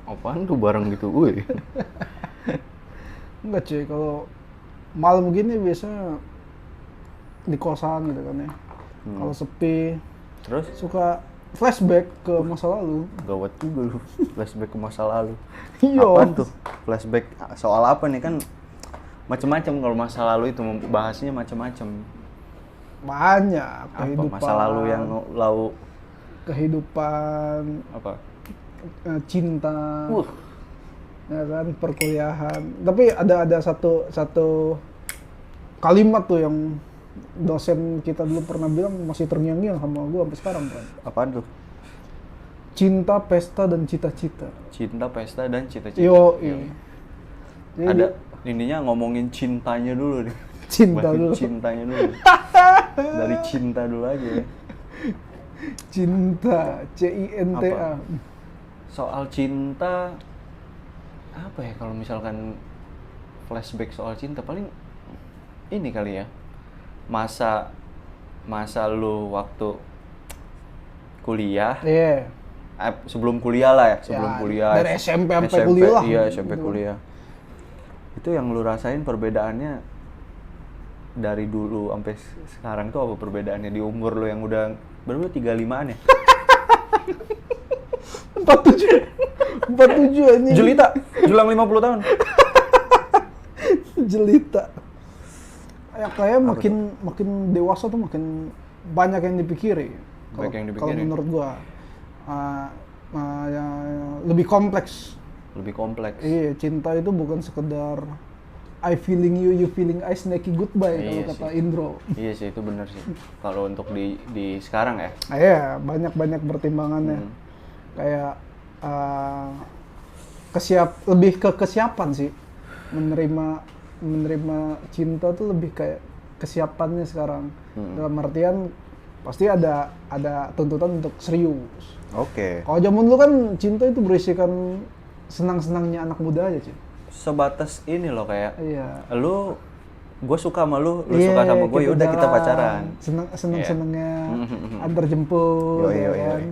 Apaan tuh bareng gitu, woi? Enggak cuy, kalau malam gini biasanya di kosan gitu kan ya. Kalau sepi, Terus suka flashback ke masa lalu. gawat juga lu, flashback ke masa lalu. Iya. Apaan tuh? Flashback soal apa nih kan? Macem-macem kalau masa lalu itu bahasnya macem-macem. Banyak Apa kehidupan. masa lalu yang kehidupan, apa? cinta. Ya kan, perkuliahan. Tapi ada satu kalimat tuh yang dosen kita dulu pernah bilang masih terngiang-ngiang sama gua sampai sekarang, Bro. Apaan tuh? Cinta, pesta dan cita-cita. Cinta, pesta dan cita-cita. Yo, Jadi ada ininya ngomongin cintanya dulu nih. cinta Bahas dulu. Cintanya dulu. Dari cinta dulu aja ya. Cinta, CINTA. Apa? Soal cinta apa ya kalau misalkan flashback soal cinta paling ini kali ya. Masa lu waktu kuliah. Iya. Sebelum kuliah lah ya, sebelum Ya, kuliah. dari SMP sampai kuliah lah. Iya, SMP kuliah. Itu yang lu rasain perbedaannya dari dulu sampai sekarang tuh apa perbedaannya di umur lu yang udah berapa 35-an ya? 47 ini. Jelita, julang 50 tahun. Jelita. Ya kayak makin dewasa tuh makin banyak yang dipikiri. Banyak yang Kalau dipikirin. menurut gua ya, lebih kompleks. Lebih kompleks. Iya, cinta itu bukan sekedar I feeling you, you feeling I, snaky goodbye kalau Iya kata sih. Indro. Iya sih, itu bener sih. Kalau untuk di sekarang ya. Iya, banyak pertimbangannya. Kayak lebih ke kesiapan sih. Menerima cinta tuh lebih kayak kesiapannya sekarang. Dalam artian pasti ada tuntutan untuk serius. Oke. Kalau zaman dulu kan cinta itu berisikan senang-senangnya anak muda aja, cuy. Sebatas ini loh kayak Iya. gue suka sama lu Iya, suka sama gue, yaudah kita jalan, pacaran. Seneng-senengnya, antar jemput, Yoi, ya yoi, kan. yoi.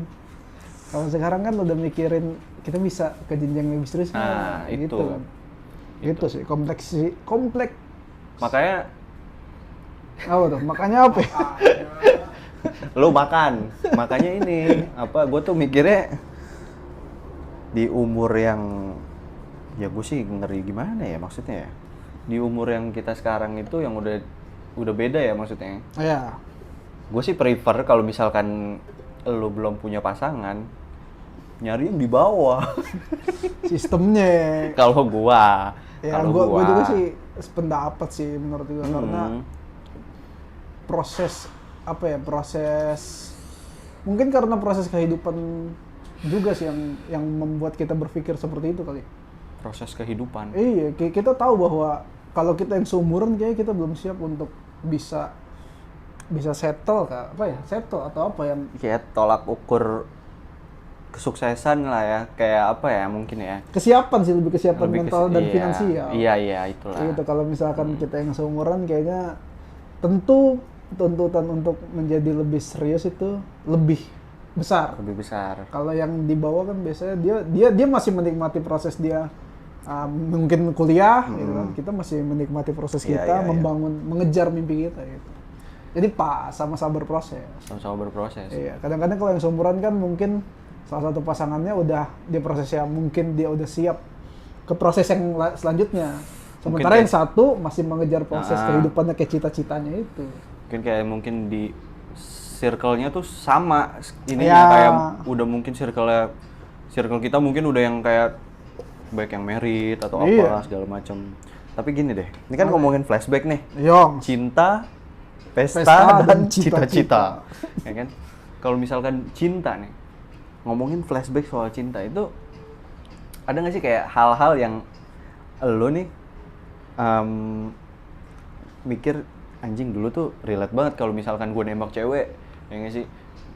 Kalau sekarang kan udah mikirin kita bisa ke jenjang lebih serius Nah, gitu itu. kan. Gitu sih, kompleks. Makanya Apa tuh? Makanya apa ya? lu makan, makanya ini gue tuh mikirnya di umur yang ya gue sih ngeri gimana ya maksudnya ya, di umur yang kita sekarang itu yang udah beda ya maksudnya. Iya. Gue sih prefer kalau misalkan lu belum punya pasangan nyari yang di bawah. Sistemnya. Kalau gua Gua juga sih sependapat sih menurut gua karena proses mungkin karena proses kehidupan juga sih yang membuat kita berpikir seperti itu kali. proses kehidupan. Iya, kita tahu bahwa kalau kita yang seumuran kayak kita belum siap untuk bisa settle settle atau apa yang Kayak tolak ukur kesuksesan lah ya, kayak apa ya mungkin ya. kesiapan Lebih mental dan iya, finansial. Iya itulah. Gitu, kalau misalkan kita yang seumuran kayaknya tentu tuntutan untuk menjadi lebih serius itu lebih besar. Lebih besar. Kalau yang di bawah kan biasanya dia masih menikmati proses dia mungkin kuliah gitu kan. Kita masih menikmati proses Iya, kita iya. mengejar mimpi kita gitu. Jadi sama-sama berproses. Sama-sama berproses. Iya, kadang-kadang kalau yang seumuran kan mungkin salah satu pasangannya udah di proses yang mungkin dia udah siap ke proses yang selanjutnya. Sementara yang satu masih mengejar proses kehidupannya kayak cita-citanya itu. Mungkin di circle-nya tuh sama ininya Ya. kayak udah mungkin circle kita mungkin udah yang kayak baik yang married atau apa Iya. segala macam. Tapi gini deh, ini kan ngomongin flashback nih. Yong. Cinta, pesta, Pesta dan dan cita-cita. Ya kan? Kalau misalkan cinta nih, ngomongin flashback soal cinta itu ada nggak sih kayak hal-hal yang lo nih mikir anjing dulu tuh relate banget kalau misalkan gue nembak cewek, ya nggak sih,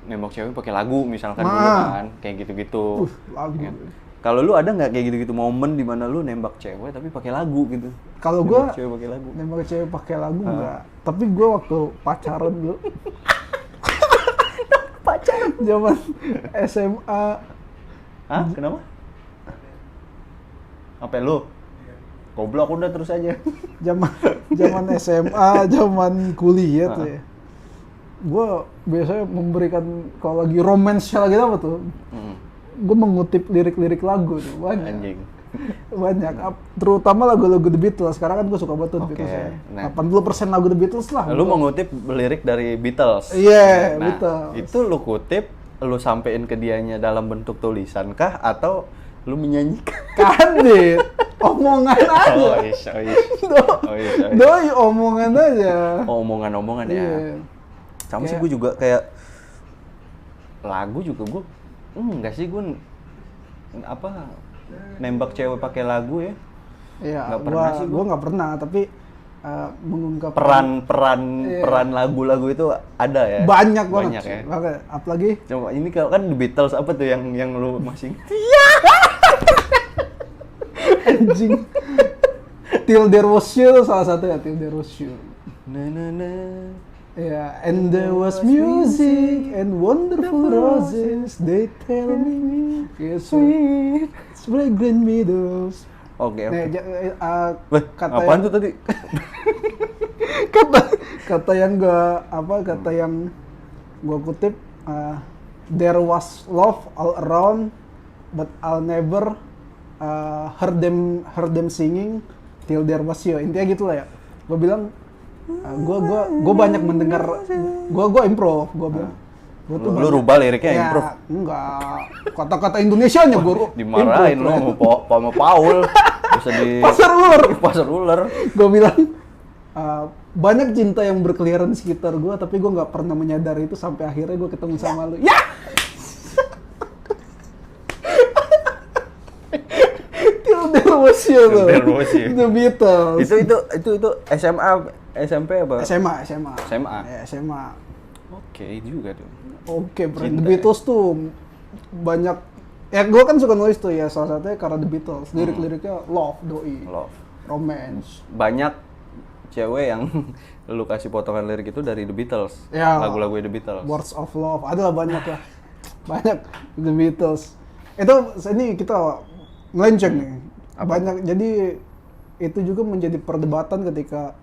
nembak cewek pakai lagu misalkan dulu kan, kayak gitu-gitu. Lagu. Ya kan? Kalau lu ada nggak kayak gitu-gitu momen di mana lu nembak cewek tapi pakai lagu gitu? Kalau Nembak gua cewek pakai lagu. nembak cewek pakai lagu enggak. Tapi gua waktu pacaran dulu Pacaran. Zaman SMA, Hah? Kenapa? Apa lu? Goblok udah terus aja. zaman SMA, zaman kuliah tuh ya. Gue biasanya memberikan kalau lagi romance lagi apa tuh, gue mengutip lirik-lirik lagu tuh banyak. Anjing. Banyak, terutama lagu-lagu The Beatles. Sekarang kan gue suka banget tuh The Oke, Beatles ya. nah. 80% lagu The Beatles lah. Lu mengutip lirik dari Beatles. Iya, Nah, Beatles. itu lu kutip, lu sampein ke dianya dalam bentuk tulisan kah atau lu menyanyikan? Kadit, omongan aja. Oh, is. Doi omongan aja. Omongan-omongan ya. Iya. Sama sih Kayak- gue juga kayak lagu juga gue enggak sih gue apa nembak cewek pakai lagu ya. Iya, Nggak pernah sih gue nggak pernah, tapi mengungkapkan Peran lagu-lagu itu ada ya. banyak banget. Banyak ya. Banget. Apalagi Coba ini kalau kan The Beatles apa tuh yang lu masih anjing. Till There Was You salah satu ya, Till There Was You. na na na. Yeah, and there was music and wonderful roses. They tell me it's sweet, fragrant meadows. Oke. Nah, Weh, kata apaan yang, tuh tadi? kata yang kata yang gua kutip, there was love all around, but I'll never heard them singing till there was you. Intinya gitu lah ya. Gua bilang, gua banyak mendengar, gua improv, gua bilang. Gua tuh Lu rubah liriknya ya, improv. Enggak. Kata-kata Indonesianya gua Dimarahin lu sama Paul. Bisa di Pasar ular. Pasar ular. Gue bilang banyak cinta yang berkeliaran di sekitar gue, tapi gue nggak pernah menyadari itu sampai akhirnya gue ketemu sama lu. Ya. Till There Was You tuh. There Was You. The Beatles. Itu SMA SMP apa? SMA. SMA. Ya, SMA. Oke juga tuh. Oke, bro. Cinta The Beatles tuh banyak. Ya, gue kan suka nulis tuh ya, salah satunya karena The Beatles. Lirik-liriknya love, doi, Love. romance. Banyak cewek yang lu kasih potongan lirik itu dari The Beatles. Ya. Lagu-lagu The Beatles. Words of Love, adalah banyak lah. Banyak The Beatles. Itu ini kita melenceng nih. Banyak, jadi itu juga menjadi perdebatan ketika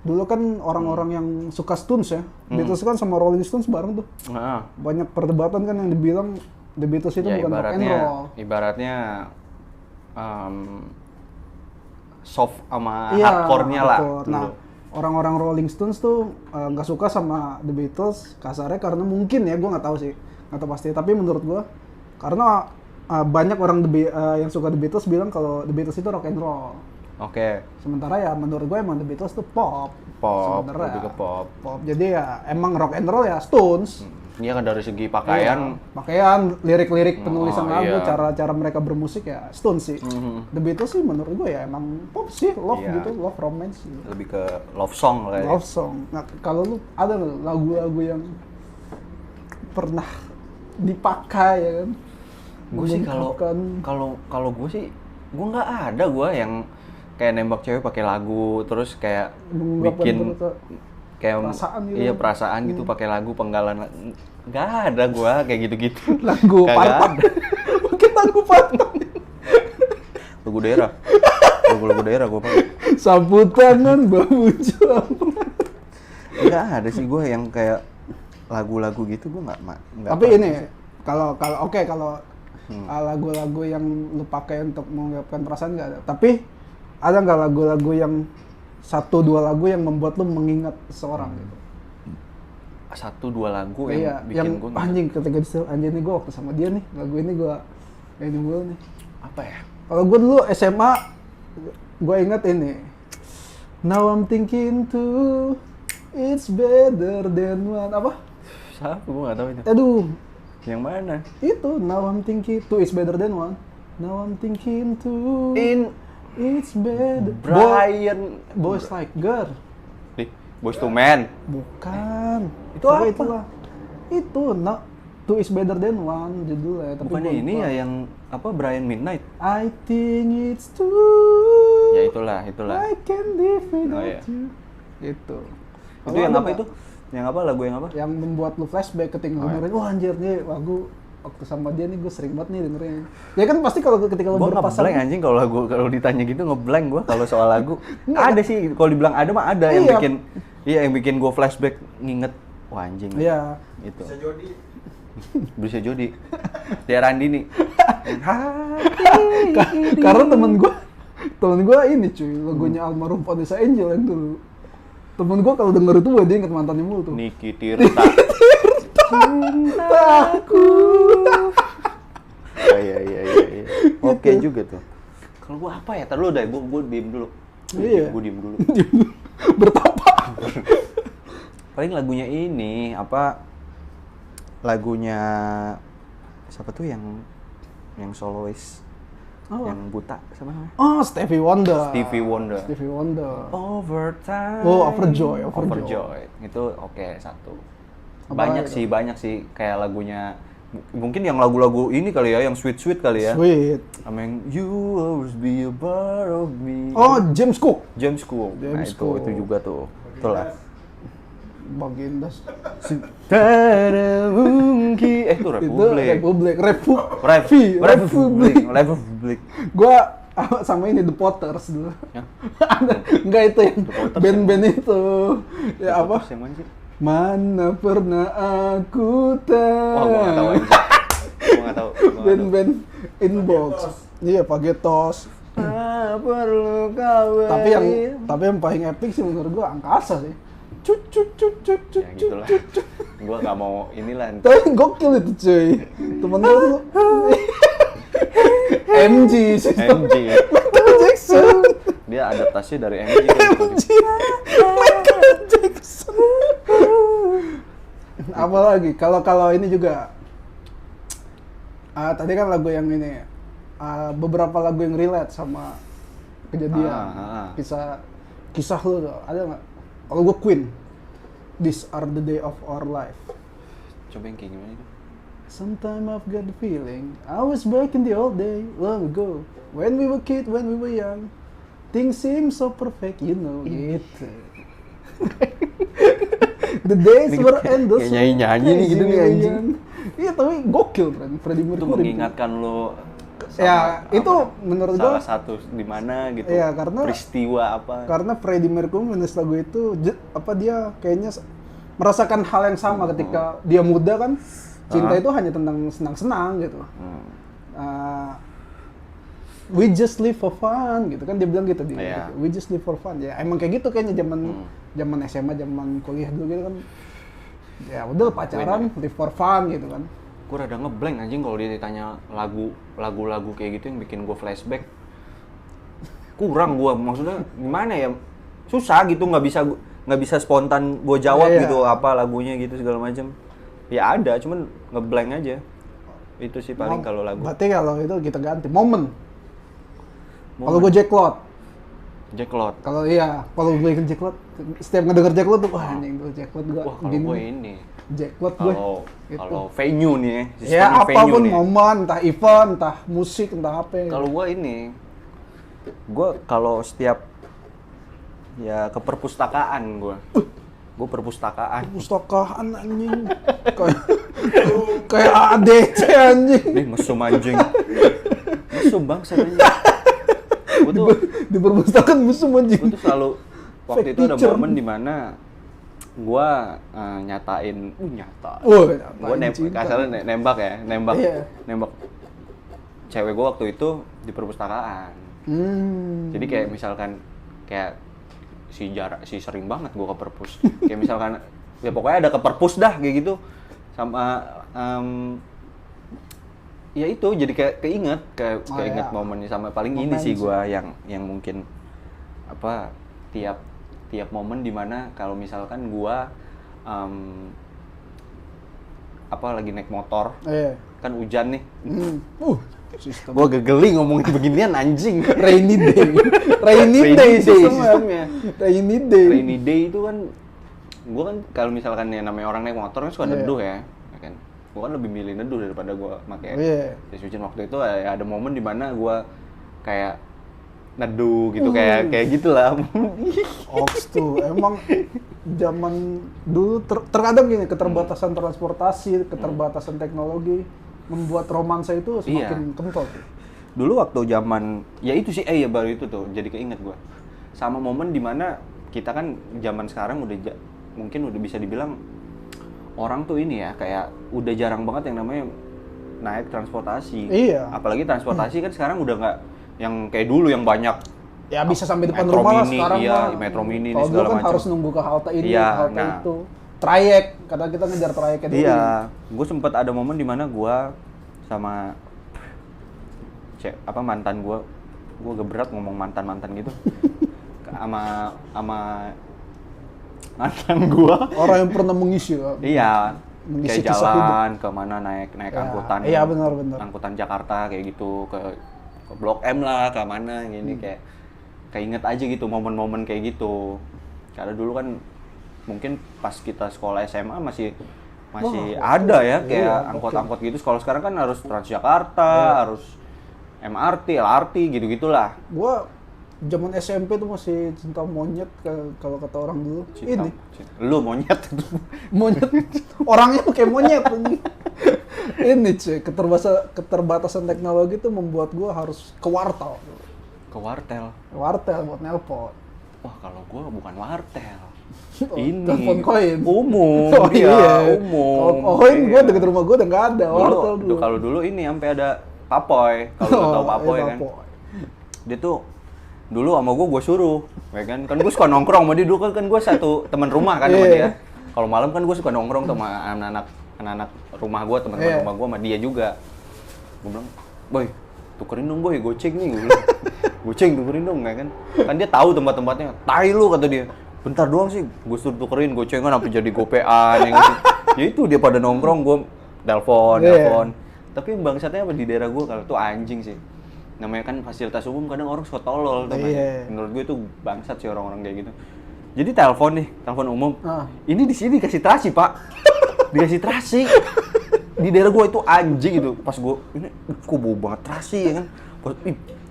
dulu kan orang-orang yang suka Stones ya. Beatles kan sama Rolling Stones bareng tuh. Nah, Banyak perdebatan kan yang dibilang The Beatles itu ya bukan rock and roll. ibaratnya soft sama Iya, hardcore-nya lah. hardcore. Nah, dulu. orang-orang Rolling Stones tuh nggak suka sama The Beatles kasarnya karena mungkin ya, gue nggak tahu sih, nggak tahu pasti. Tapi menurut gue karena banyak orang yang suka The Beatles bilang kalau The Beatles itu rock and roll. Oke. Sementara ya menurut gue emang The Beatles tuh pop. Pop, Sebenarnya. lebih ke pop. Pop. Jadi ya emang rock and roll ya Stones. Dia kan dari segi pakaian. Iya, pakaian, lirik-lirik penulisan Oh, lagu, iya. cara mereka bermusik ya Stones sih. The Beatles sih menurut gue ya emang pop sih, love Iya. gitu, love romance gitu. Lebih ke love song lah ya. Love song. Nah, kalau lu ada nggak lagu-lagu yang pernah dipakai ya kan? Gue sih kalau gue sih gue nggak ada gue yang kayak nembak cewek pakai lagu terus kayak Mengungkapkan bikin kayak perasaan gitu. iya perasaan gitu pakai lagu penggalan nggak ada gue kayak gitu-gitu. lagu Kagak Parton. ada. Mungkin lagu Parton. lagu daerah gue pakai. Sapu tangan bambu jambu. Nggak ada sih gue yang kayak lagu-lagu gitu gue nggak Tapi pernah ini sih. kalau lagu-lagu yang lu pakai untuk mengungkapkan perasaan nggak ada. Tapi ada nggak lagu-lagu yang satu dua lagu yang membuat lu mengingat seseorang gitu? Satu dua lagu yang Iya, bikin yang gue anjing ketika disuruh anjing ini gue waktu sama dia nih, lagu ini gue ini dulu nih. apa ya? Kalau gue dulu SMA, gue ingat ini. Now I'm thinking too, it's better than one. Apa? Siapa gue nggak tahu itu. Aduh, Yang mana? itu Now I'm thinking too, it's better than one. Now I'm thinking too, it's better. Brian Boys like girl. Boys to Men. Bukan. Itu Pokoknya apa? Itulah. Itu Now Two is better than one judulnya. Tapi Bukannya gua ini lupa. ya yang apa Brian Midnight? I think it's true. Ya itulah. I can live without Oh, iya. you. Itu. Itu yang apa itu? Yang apa? Lagu yang apa? Yang membuat lu flashback ketika dengerin, wah anjir nih lagu waktu sama dia nih gue sering banget nih dengerin. Ya kan pasti kalau ketika lu Gue berpasangan. ngeblank anjing kalau ditanya gitu ngeblank gue kalau soal lagu. Ada sih kalau dibilang ada mah ada yang Iya. bikin yang bikin gue flashback nginget wah anjing. Iya. Itu. Bisa Jody. Bisa Jody. Dia Randini. Karena temen gue ini cuy, lagunya almarhum Vanessa Angel yang dulu. Temen gue kalau denger itu dia inget mantannya mulu tuh. Niki Tirta. Aku. Iya. Oke juga tuh. Kalau gua apa ya? Tar dulu deh, gua diem dulu. Iya. Gua diem dulu. Bertapa. Paling lagunya ini apa? Lagunya siapa tuh yang solois? Oh. Yang buta sama namanya? Oh, Stevie Wonder. Stevie Wonder. Stevie Wonder. Overtime. Oh, Overjoy. Itu oke, satu. Apa Banyak itu? sih kayak lagunya mungkin yang lagu-lagu ini kali ya, yang sweet kali ya. Sweet. Sama yang You Always Be a Part of Me. Oh, James Cook. James Cook. Nah, James Cook. itu juga tuh. Betul lah. Bagindas. Tidak mungkin. Itu Republik. Republik. Gua sama ini The Potters dulu. Ya? Enggak itu yang Potters band-band itu. Ya apa? Terus yang mana sih? Mana pernah aku tahu. Wah, gua nggak tahu aja. Gua nggak tahu. Band-band inbox. Iya, Pagetos. Perlu kau. Tapi yang paling epic sih menurut gua Angkasa sih. Cut. Ya gitulah. Gua nggak mau inilah. Tapi gokil itu cuy. Temen gua tuh MG sih. MJ. Michael Jackson. Dia adaptasi dari MJ kan. Michael Jackson. Apalagi kalau ini juga tadi kan lagu yang ini beberapa lagu yang relate sama kejadian kisah lu tuh, ada nggak? Kalau gue Queen, These Are the Day of Our Life. Coba yang kayak gimana itu? Sometime I've got the feeling I was back in the old day long ago when we were kid, when we were young, things seem so perfect, you know gitu. The days were endless. Kayak nyanyi nih gitu nih anjing. Iya tapi gokil kan Freddie Itu Mercury. mengingatkan lo sama Ya itu menurut gua salah satu di mana gitu. Iya, karena- peristiwa apa. karena Freddie Mercury menulis lagu itu dia kayaknya merasakan hal yang sama ketika dia muda kan. Cinta itu hanya tentang senang-senang gitu. We just live for fun gitu kan dia bilang gitu dia. Iya. We just live for fun. Ya emang kayak gitu kayaknya zaman SMA, zaman kuliah dulu gitu kan. Ya udah pacaran, live for fun gitu kan. Gue rada ngeblank anjing kalau dia ditanya lagu-lagu kayak gitu yang bikin gue flashback. Kurang gue, maksudnya gimana ya? Susah gitu, nggak bisa spontan gue jawab Iya. gitu apa lagunya gitu segala macam. Ya ada, cuman ngeblank aja. Itu sih paling kalau lagu. Berarti kalau itu kita ganti momen. Kalau gue Jack Lot. Jack Lot. Kalau gue ikut Jack Lot, setiap ngedenger Jack Lot tuh wah anjing tuh Jack Lot gue Wah kalau gue ini, Jack Lot gue. kalau venue nih, Ya sistemnya venue apapun nih. momen, entah event, entah musik, entah apa. Kalau gue ini, gue kalau setiap ya ke perpustakaan gue perpustakaan. Pustakaan anjing. Kayak ADC anjing. Nih mesum anjing. Mesum bangsa anjing. Gue tuh Di perpustakaan musuh anjing. gue tuh selalu waktu Fake itu ada teacher. momen dimana gue nyatain gue kasarnya nembak ya Iya. nembak cewek gue waktu itu di perpustakaan. Jadi kayak misalkan kayak si sering banget gue ke perpus. Kayak misalkan ya pokoknya ada ke perpus dah kayak gitu sama ya itu jadi kayak keinget momennya sama paling ini sih gue yang mungkin apa tiap momen dimana kalau misalkan gue apa lagi naik motor kan hujan nih Sistem gue gegeli ngomongin beginian anjing. rainy day. Rainy day sistemnya. Rainy day. Rainy day itu kan gue kan kalau misalkan ya namanya orang naik motor kan suka neduh ya kan. Gue kan lebih milih neduh daripada gue pakai jas hujan. Waktu itu ada momen di mana gue kayak neduh gitu kayak gitulah. Hoax tuh emang zaman dulu terkadang gini, keterbatasan transportasi, keterbatasan teknologi membuat romansa itu semakin kental tuh. Dulu waktu zaman ya itu sih ya baru itu tuh jadi keinget gua. Sama momen dimana kita kan zaman sekarang mungkin udah bisa dibilang orang tuh ini ya kayak udah jarang banget yang namanya naik transportasi. Iya. Apalagi transportasi kan sekarang udah nggak yang kayak dulu yang banyak. Ya bisa sampai depan Metro rumah lah Mini, sekarang iya, mah. Metro Mini Kalau dulu segala kan macam. harus nunggu ke halte ini, Iya, halte nah. itu. Trayek, kata kita ngejar trayeknya dulu. Iya, gue sempat ada momen dimana gue sama mantan gue berat ngomong mantan gitu, sama mantan gue. Orang yang pernah mengisi ya. Iya, Mengisi kayak kisah jalan kemana naik Ya, angkutan. iya, benar. Angkutan Jakarta kayak gitu ke Blok M lah, ke mana gini kayak inget aja gitu momen-momen kayak gitu. Karena dulu kan mungkin pas kita sekolah SMA masih ada ya kayak iya, angkot-angkot gitu. Kalau sekarang kan harus Transjakarta, harus MRT, LRT gitu-gitulah. Gua zaman SMP tuh masih cinta monyet kalau kata orang dulu. Ini Lu monyet. monyet. Orangnya kayak monyet ini. Ini cuy, keterbatasan teknologi tuh membuat gua harus ke wartel. Ke wartel. Wartel buat nelpon. Wah, kalau gua bukan wartel. Oh, Ini telepon koin. umum. Oh iya, umum. Kalau koin Iya. gua deket rumah gua udah nggak ada wartel dulu. Kalau dulu ini sampai ada Papoy. Kalau lu tahu Papoy iya, kan. Papoy. Dia tuh dulu sama gue suruh, ya kan gue suka nongkrong sama dia dulu kan gue satu teman rumah kan sama Iya. dia. Kalau malam kan gue suka nongkrong sama anak-anak rumah gue, teman-teman Iya. rumah gue sama dia juga. Gue bilang, boy, tukerin dong boy, goceng nih, gue bilang. Goceng tukerin dong, ya kan? Kan dia tahu tempat-tempatnya. Tai lu kata dia. Bentar doang sih, gue suruh tukerin gocengan sampai jadi gopean yang gitu. Ya itu dia pada nongkrong, gue telepon. Tapi bangsatnya apa di daerah gue kalau tuh anjing sih. Namanya kan fasilitas umum kadang orang suka tolol tuh. Iya. Menurut gue itu bangsat sih orang-orang kayak gitu. Jadi telepon umum. Ah. Ini di sini dikasih terasi, Pak. Dikasih terasi. Di daerah gue itu anjing gitu. Pas gue ini kok bau banget terasi ya kan. Pas,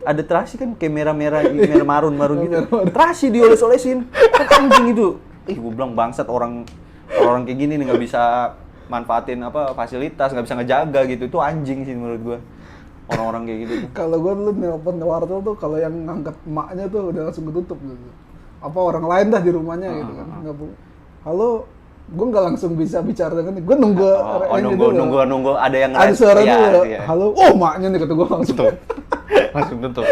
ada terasi kan kayak merah-merah marun gitu. Terasi dioles-olesin. Kan anjing itu. Gue bilang bangsat orang kayak gini nih nggak bisa manfaatin fasilitas, nggak bisa ngejaga gitu. Itu anjing sih menurut gue. Orang-orang kayak gitu tuh. Kalau gue dulu nelpon wartel tuh kalau yang ngangkat emaknya tuh udah langsung ketutup gitu. Apa orang lain dah di rumahnya gitu kan. Nggak bu. Halo, gue nggak langsung bisa bicara dengan dia. Gue nunggu nunggu ada yang ada suara dulu. iya. Halo, oh maknya nih kata gue langsung. Tutup. Langsung tutup.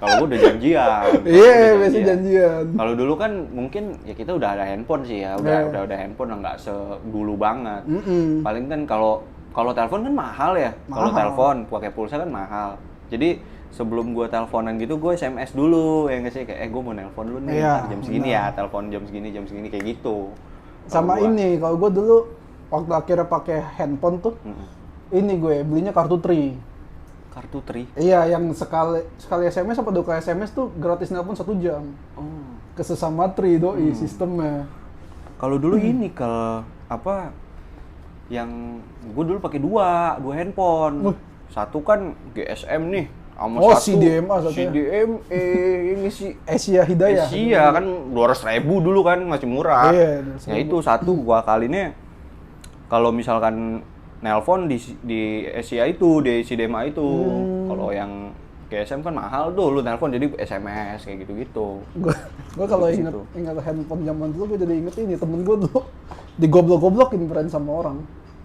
Kalau gue udah janjian. Iya, biasa janjian. Kalau dulu kan mungkin ya kita udah ada handphone sih ya, udah ada handphone nggak sedulu banget. Paling kan kalau telepon kan mahal ya. Kalau telepon pakai pulsa kan mahal. Jadi sebelum gue teleponan gitu gue SMS dulu ya nggak sih kayak gue mau nelpon dulu nih Iya, jam segini ya, telepon jam segini kayak gitu. Sama ini, kalau gue dulu waktu akhirnya pakai handphone tuh, ini gue belinya kartu Tri. Kartu Tri. Iya, yang sekali SMS apa 2 kali SMS tuh gratis nelpon 1 jam. Oh. Ke sesama Tri doi sistemnya. Kalau dulu ini yang gue dulu pakai dua handphone. Satu kan GSM nih, sama satu CDMA satunya. CDMA ini sih Asia Hidayah. Asia kan 200.000 dulu kan masih murah. Iya, Ya itu satu gua kalinya kalau misalkan nelpon di Asia itu, di CDMA itu. Kalau yang GSM kan mahal tuh, lu nelpon jadi SMS kayak gitu-gitu. Gue kalau ingat handphone zaman dulu, gue jadi inget ini temen gue dulu digoblok-goblokin friend sama orang.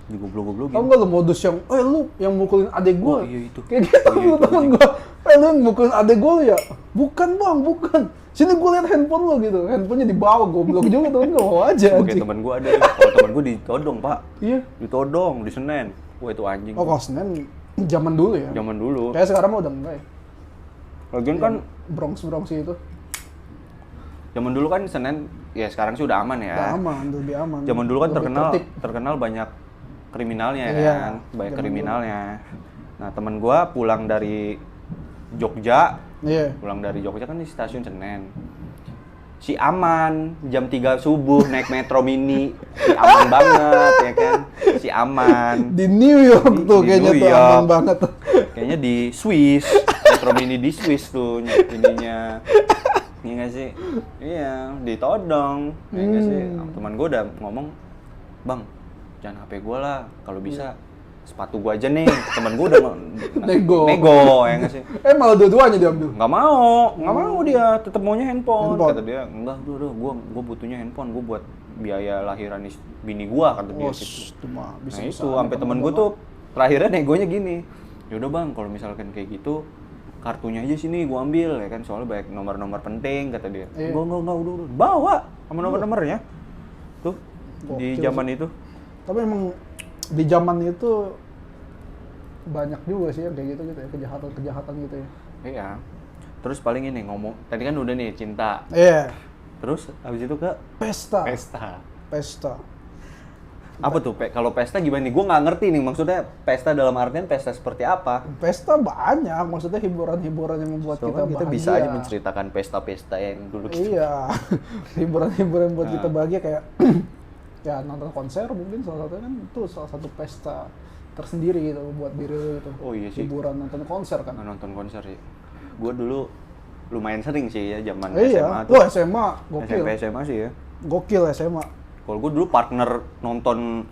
Digoblok-goblokin. Tau nggak lo modus yang, lu yang mukulin adek gue? Oh, iya itu. Kayak gitu Oh, iya, lu temen gue. Lu yang mukulin adek gue ya? Bukan bang, bukan. Sini gue liat handphone lo gitu. Handphonenya dibawa, goblok juga temen gue bawa aja. Oke, temen gua ada. Kalau temen gua ditodong, Pak. Iya. Ditodong di Senen. Wah, itu anjing. Oh, kalau Senen zaman dulu ya? Zaman dulu. Kayak sekarang mah udah enggak ya? Lagian kan Bronx itu. zaman dulu kan Senen ya sekarang sih udah aman ya. Udah aman, lebih aman. Zaman dulu kan Lebih tertib. terkenal banyak kriminalnya Iya, kan, banyak zaman kriminalnya. Nah, temen gua pulang dari Jogja Iya. kan di stasiun Senen. Si aman, jam 3 subuh naik metro mini. Si aman banget ya kan. Si aman. Di New York tuh Di kayaknya New tuh York. aman banget. Kayaknya di Swiss. Metro Mini di Swiss tuh ininya. Iya nggak sih? Iya, ditodong. Iya nggak sih? Teman gue udah ngomong, "Bang, jangan HP gue lah. Kalau bisa sepatu gue aja nih." Temen gue udah nego, ya nggak sih? Malah dua-duanya diambil. Nggak mau dia. Tetap maunya handphone. Kata dia, "Enggak, gue butuhnya handphone. Gue buat biaya lahiran bini gue," kata dia gitu. Nah itu sampai temen gue tuh terakhirnya negonya gini. "Yaudah bang, kalau misalkan kayak gitu, kartunya aja sini gue ambil ya kan, soalnya banyak nomor-nomor penting," kata dia. Enggak, udah bawa sama nomornya tuh di zaman itu. Tapi emang di zaman itu banyak juga sih yang kayak gitu ya, kejahatan gitu ya. Iya. Terus paling ini ngomong, tadi kan udah nih cinta. Iya. Terus habis itu ke Pesta. Apa tuh? Kalau pesta gimana nih? Gue nggak ngerti nih, maksudnya pesta dalam artian pesta seperti apa? Pesta banyak, maksudnya hiburan-hiburan yang membuat kita bahagia. Kita bisa aja menceritakan pesta-pesta yang dulu kita. Iya, hiburan-hiburan yang membuat kita bahagia kayak ya nonton konser mungkin salah satunya kan, itu salah satu pesta tersendiri gitu buat diri lo gitu. Oh iya sih. Hiburan nonton konser kan. Nonton konser sih. Gue dulu lumayan sering sih ya zaman SMA tuh. Wah, SMA gokil. SMP SMA sih ya. Gokil SMA. Kalau gue dulu partner nonton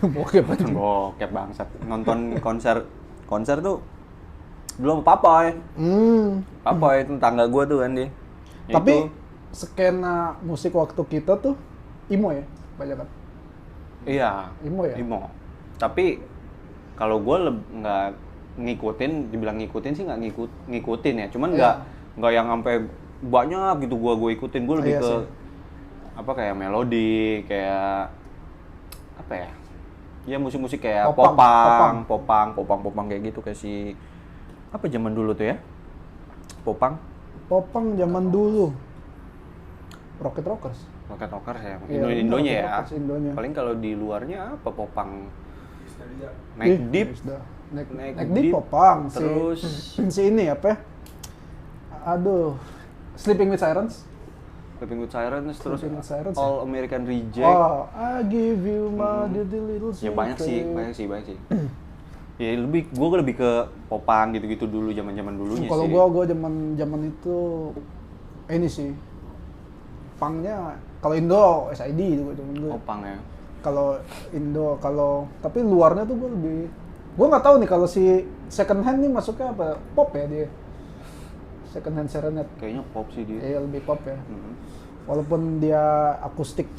bokep bangsat. Nonton konser tuh dulu sama Papoy. Papoy itu tetangga gue tuh kan dia. Tapi skena musik waktu kita tuh emo ya, banyak kan? Iya. Emo ya. Emo. Tapi kalau gue nggak ngikutin, dibilang ngikutin sih nggak ngikutin ya. Cuman nggak yang sampai banyak gitu gue ikutin. Gue lebih ke apa kayak melodi, kayak apa ya? Ya musik-musik kayak popang kayak gitu, kayak si apa zaman dulu tuh ya? Popang zaman dulu. Rocket Rockers ya. Indonya ya. Indonya. Paling kalau di luarnya apa popang? Naik Deep popang. Terus si ini apa ya? Aduh, Sleeping with Sirens, terus Sirens, All American Reject. Oh, I give you my dirty little secret. Ya banyak sih. Ya gue lebih ke popang gitu-gitu dulu, zaman-zaman dulunya sih. Kalau gue zaman itu ini sih. Pangnya kalau Indo SID itu gue. Popang ya. Kalau Indo, tapi luarnya tuh gue nggak tahu nih kalau si second hand nih masuknya apa, pop ya dia. Second hand serenade. Kayaknya pop sih dia. Iya, lebih pop ya. Walaupun dia akustik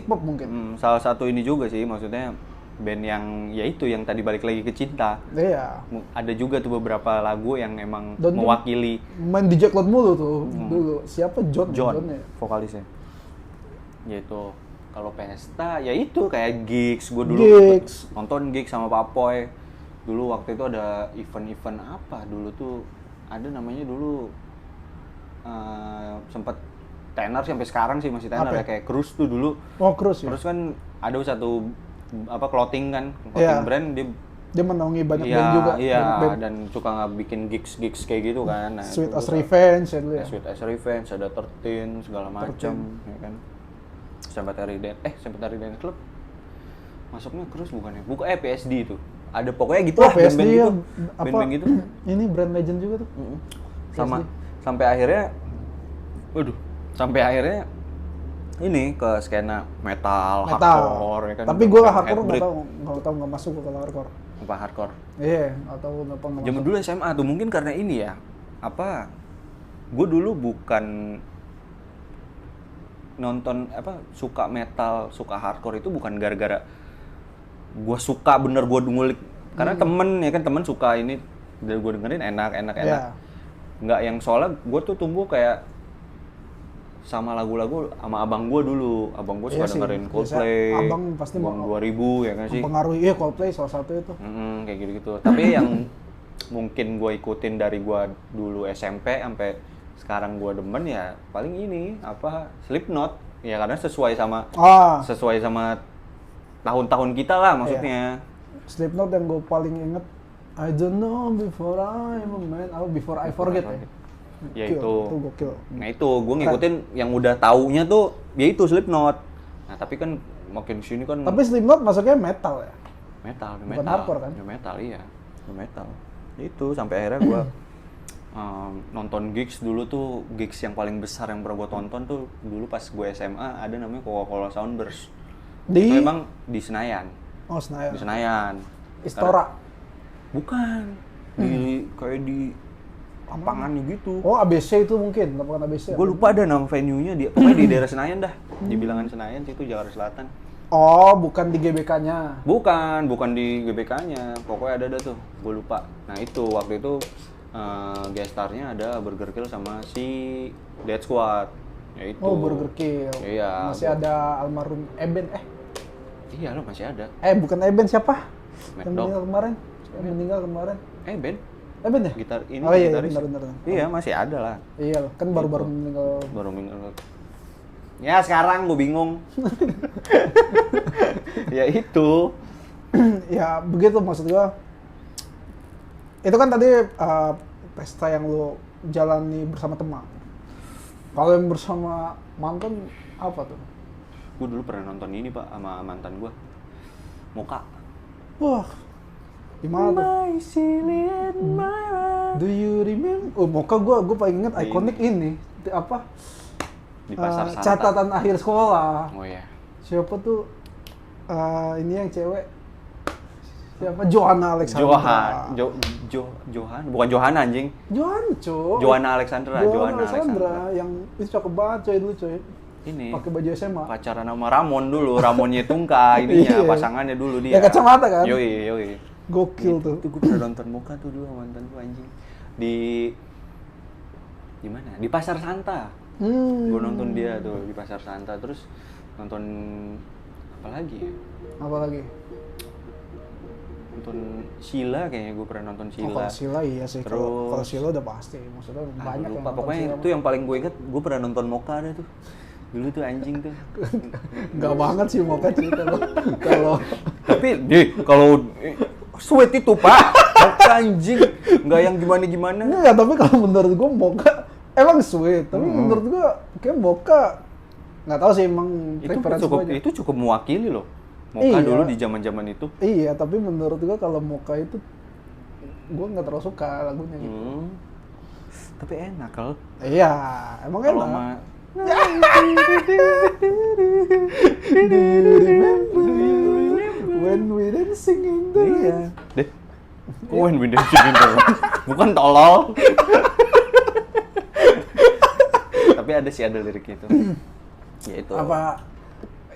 pop mungkin. Salah satu ini juga sih, maksudnya band yang ya itu yang tadi balik lagi ke cinta. Iya. Ada juga tuh beberapa lagu yang emang mewakili. Main di Jack Cloud mulu tuh dulu. Siapa John ya? Vokalisnya. Yaitu kalau pesta ya itu kayak gigs. Gue dulu nonton gigs sama Papoy. Dulu waktu itu ada event-event apa dulu tuh, ada namanya dulu sempat tenar sampai sekarang sih masih tenar ya, kayak Cruise tuh dulu. Oh, Cruise ya. Cruise kan ada satu clothing brand, dia menaungi banyak band juga. Iya, dan suka bikin gigs kayak gitu kan. Nah, Sweet as Revenge ya dulu ya. Sweet as Revenge, ada 13 segala macam ya kan. Sympathy Dance Club. Masuknya Cruise bukan ya? PSD itu. Ada pokoknya gitu lah, PSD band-band ya, gitu. Band-band gitu. Ini brand legend juga tuh. Sampai akhirnya ini ke skena metal. Hardcore ya kan. Tapi gue hardcore nggak masuk ke hardcore. Apa hardcore? Iya, atau nggak masuk. Zaman dulu SMA tuh mungkin karena ini ya. Gue dulu bukan nonton suka metal, suka hardcore itu bukan gara-gara gue suka bener gue ngulik. Karena temen suka ini, dari gue dengerin enak. Nggak yang soalnya gue tuh tumbuh kayak sama lagu-lagu sama abang gue dulu. Abang gue suka dengerin Coldplay. Abang pasti Bang 2000 ya kan sih. Mempengaruhi Coldplay salah satu itu. Kayak gitu-gitu. Tapi yang mungkin gue ikutin dari gue dulu SMP sampai sekarang gue demen ya paling ini Slipknot. Ya karena sesuai sama tahun-tahun kita lah maksudnya. Slipknot yang gue paling inget, I don't know before I'm a man, before I forget ya. Ya itu gokil. Nah itu gue ngikutin yang udah taunya tuh ya itu Slipknot. Nah tapi kan makin sini kan. Tapi Slipknot masuknya metal ya? Metal. Bukan hardcore kan? Metal iya. Metal. Itu sampai akhirnya gue nonton gigs dulu tuh. Gigs yang paling besar yang pernah gue tonton tuh dulu pas gue SMA ada namanya Coca-Cola Soundburst. Di? Itu emang di Senayan. Oh, Senayan. Di Senayan. Istora. Bukan. Kayak di lapangannya gitu. Oh, ABC itu mungkin, lapangan ABC. Gue lupa ada nama venue-nya, dia pokoknya di daerah Senayan dah. Di bilangan Senayan situ, Jakarta Selatan. Oh, bukan di GBK-nya. Bukan di GBK-nya. Pokoknya ada tuh, gue lupa. Nah itu, waktu itu guest star-nya ada Burger Kill sama si Dead Squad. Ya itu. Oh, Burger Kill. Iya. Masih ada almarhum Eben, Iya lo masih ada. bukan Eben, siapa? Mad Yang Dog. meninggal kemarin? Yang meninggal kemarin? Ben, Eben ya? gitar ini Oh iya, gitaris. benar. Iya, masih ada lah. Iya, kan baru-baru meninggal. Baru meninggal. Ya sekarang gue bingung. Ya itu. Ya, begitu maksud gua. Itu kan tadi pesta yang lu jalani bersama teman. Kalau yang bersama mantan apa tuh? Gue dulu pernah nonton ini pak sama mantan gue. Moka. Wah, gimana tuh? Do you remember? Oh, Moka gua paling inget ikonik ini. Apa? Di Pasar Santa. Catatan akhir sekolah. Oh iya. Siapa tuh? Ini yang cewek. Siapa? Johanna Alexandra. Johan, bukan Johanna anjing. Johanna, Cok. Johanna Alexandra, Johanna Alexandra yang itu cakep banget coy dulu coy. Ini Pakai baju SMA. pacaran sama Ramon dulu, Ramonnya Tungka ininya, Iya. pasangannya dulu dia. Yang kacamata kan? Yoi. Gokil tuh. Itu gue pernah nonton Moka tuh dulu sama mantan gue anjing. Di mana? Di Pasar Santa. Gue nonton dia tuh di Pasar Santa, terus nonton apa lagi ya? Apa lagi? Nonton Sheila kayaknya, gue pernah nonton Oh, Sheila. kalau Sheila iya sih. Terus- Kalau Sheila udah pasti. Maksudnya banyak lupa. yang Pokoknya nonton itu yang paling gue inget, gue pernah nonton Moka ada tuh. Dulu tuh anjing tuh. Enggak banget sih Moka cerita lo. Kalau Tapi kalau sweet itu pak, Moka anjing, nggak yang gimana. enggak, tapi kalau menurut gua Moka emang sweet, tapi menurut gua kayak Moka nggak tahu sih emang Itu preferensi cukup gua aja. itu cukup mewakili loh. Moka Iya. dulu di zaman itu. Iya, tapi menurut gua kalau Moka itu gua nggak terlalu suka lagunya gitu. Tapi enak kalau Iya, emang kalau enak. sama Do you remember when we dancing in the iya. rain? Deh. When we dancing in the rain. Bukan tolol. Tapi ada liriknya itu. Ya itu. Apa?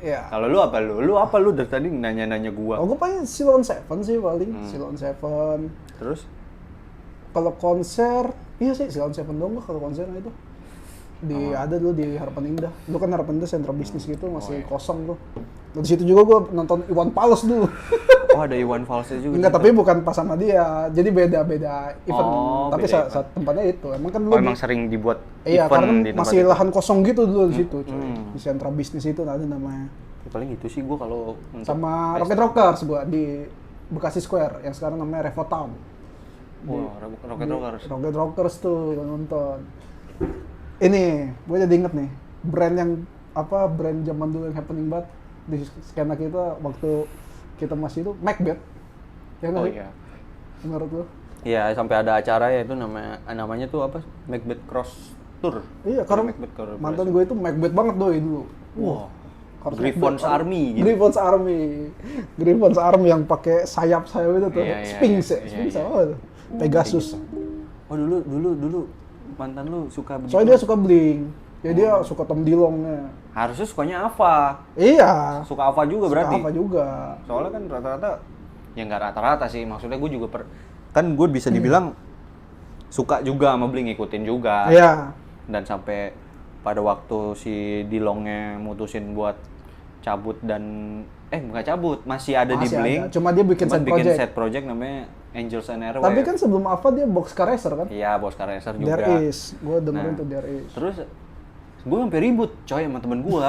Ya. Kalau lu apa lu? Lu apa lu dari tadi nanya-nanya gua. Oh, gue paling Silon Seven sih paling. Silon Seven. Terus Kalau konser, iya sih Silon Seven dong gua kalau konsernya itu. Ada dulu di Harapan Indah. Dulu kan Harapan Indah sentra bisnis gitu masih kosong tuh. Di situ juga gua nonton Iwan Fals dulu. oh ada Iwan Falsnya juga. Enggak, tapi bukan pas sama dia. Jadi beda-beda event. Oh, Tapi beda saat tempatnya itu. Emang kan dulu emang sering dibuat iya, event karena di tempat masih itu. lahan kosong gitu dulu di situ, coy. Di sentra bisnis itu ada namanya. Ya, paling itu sih gua kalau untuk Sama Rocket Rockers gua di Bekasi Square yang sekarang namanya Revo Town. Wah, Rocket Rockers. Rocket Rockers tuh gua nonton. Ini, gue jadi inget nih, brand zaman dulu yang happening banget di skena kita waktu kita masih itu Macbeth. Ya nggak Oh sih? iya. Menurut lu? Iya, sampai ada acara ya itu namanya tuh apa? Macbeth Cross Tour. Iya, karena Macbeth Cross. mantan gue itu Macbeth banget doi dulu. Wah. Harus Griffons Macbeth. Army gitu. Griffons Army yang pakai sayap-sayap itu tuh. Iya, iya, Sphinx iya, ya? Sphinx iya, apa tuh? Pegasus. Oh dulu mantan lu suka begitu. Soalnya dia suka bling. Ya dia suka Tom Dillongnya. Harusnya sukanya Ava. Iya. Suka Ava juga berarti. Suka apa juga. Soalnya kan rata-rata ya nggak rata-rata sih. Maksudnya gue juga kan gue bisa dibilang suka juga sama Blink, ngikutin juga. Iya. Dan sampai pada waktu si Dilongnya mutusin buat cabut dan bukan cabut, masih ada di Masih Blink. ada. Cuma dia bikin side project. namanya Angels and Airwaves. Tapi kan sebelum Ava dia Boxcar Racer kan? Iya, Boxcar Racer juga. There is. Gue dengerin Nah, tuh There is. Terus gue sampai ribut coy sama temen gue.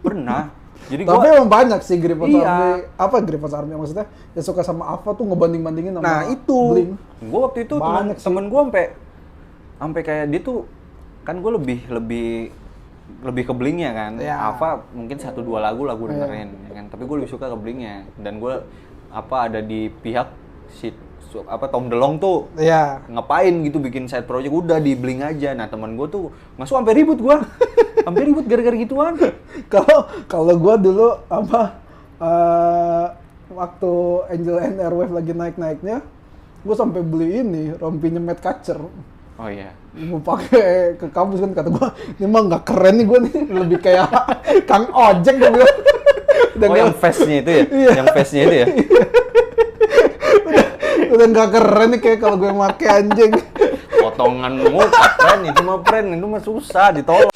Pernah. Jadi Tapi gue emang banyak sih Griffons Iya. Army. Apa Griffons Army maksudnya? Yang suka sama Ava tuh ngebanding-bandingin sama nah itu Blink. gue waktu itu Banyak sih. temen gue sampai kayak dia tuh kan gue lebih ke Blinknya kan. Iya. Ava mungkin 1-2 lagu dengerin ya kan. Tapi gue lebih suka ke Blinknya dan gue ada di pihak Tom DeLonge tuh Iya. ngapain gitu bikin side project, udah di Blink aja. Nah teman gue tuh masuk sampai ribut gua, sampai ribut gara-gara gituan. Kalau gua dulu waktu Angel and Airwave lagi naik-naiknya, gua sampai beli ini rompinya Matt Catcher. Oh iya. Gua pakai ke kampus kan, kata gua, ini mah nggak keren nih, gua nih lebih kayak Kang Ojek gua bilang. Oh yang face-nya itu ya? Iya. Yang face-nya itu ya? Udah nggak keren nih kayak kalau gue make anjing. Potongan muka, friend, itu mah susah ditolong.